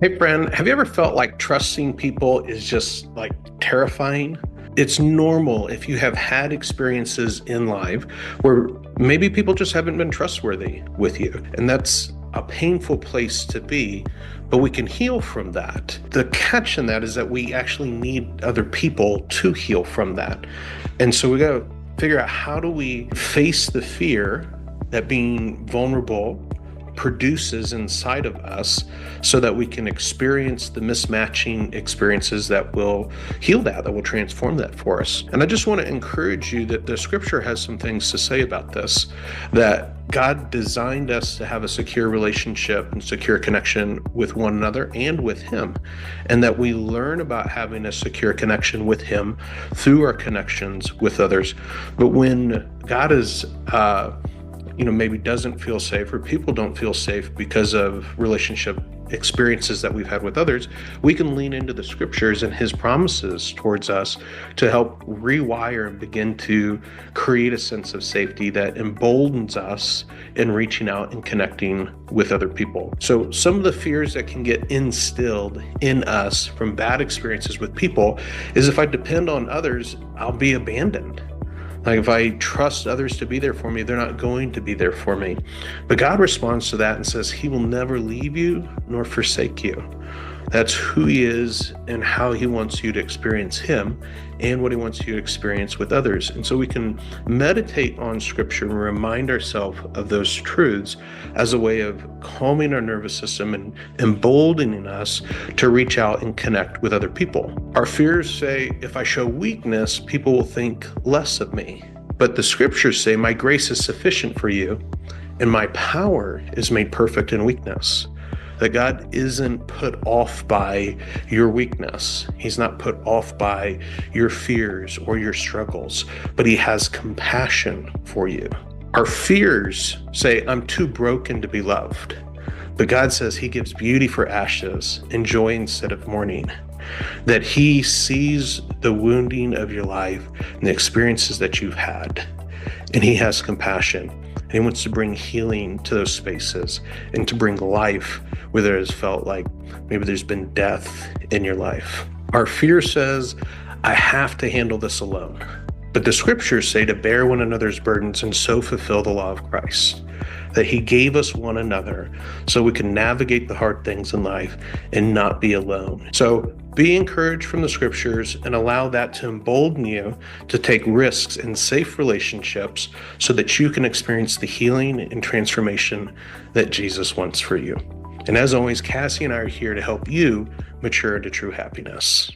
Hey, friend, have you ever felt like trusting people is just like terrifying? It's normal if you have had experiences in life where maybe people just haven't been trustworthy with you. And that's a painful place to be, but we can heal from that. The catch in that is that we actually need other people to heal from that. And so we got to figure out, how do we face the fear that being vulnerable produces inside of us so that we can experience the mismatching experiences that will heal that will transform that for us. And I just want to encourage you that the scripture has some things to say about this, that God designed us to have a secure relationship and secure connection with one another and with Him, and that we learn about having a secure connection with Him through our connections with others. But when God is maybe doesn't feel safe, or people don't feel safe because of relationship experiences that we've had with others, we can lean into the scriptures and His promises towards us to help rewire and begin to create a sense of safety that emboldens us in reaching out and connecting with other people. So some of the fears that can get instilled in us from bad experiences with people is, if I depend on others, I'll be abandoned. Like, if I trust others to be there for me, they're not going to be there for me. But God responds to that and says He will never leave you nor forsake you. That's who He is and how He wants you to experience Him and what He wants you to experience with others. And so we can meditate on Scripture and remind ourselves of those truths as a way of calming our nervous system and emboldening us to reach out and connect with other people. Our fears say, if I show weakness, people will think less of me. But the Scriptures say, my grace is sufficient for you, and my power is made perfect in weakness. That God isn't put off by your weakness. He's not put off by your fears or your struggles, but He has compassion for you. Our fears say, I'm too broken to be loved. But God says He gives beauty for ashes and joy instead of mourning. That He sees the wounding of your life and the experiences that you've had, and He has compassion. And He wants to bring healing to those spaces and to bring life where there has felt like maybe there's been death in your life. Our fear says, I have to handle this alone. But the scriptures say to bear one another's burdens and so fulfill the law of Christ. That He gave us one another so we can navigate the hard things in life and not be alone. So be encouraged from the scriptures and allow that to embolden you to take risks in safe relationships so that you can experience the healing and transformation that Jesus wants for you. And as always, Cassie and I are here to help you mature into true happiness.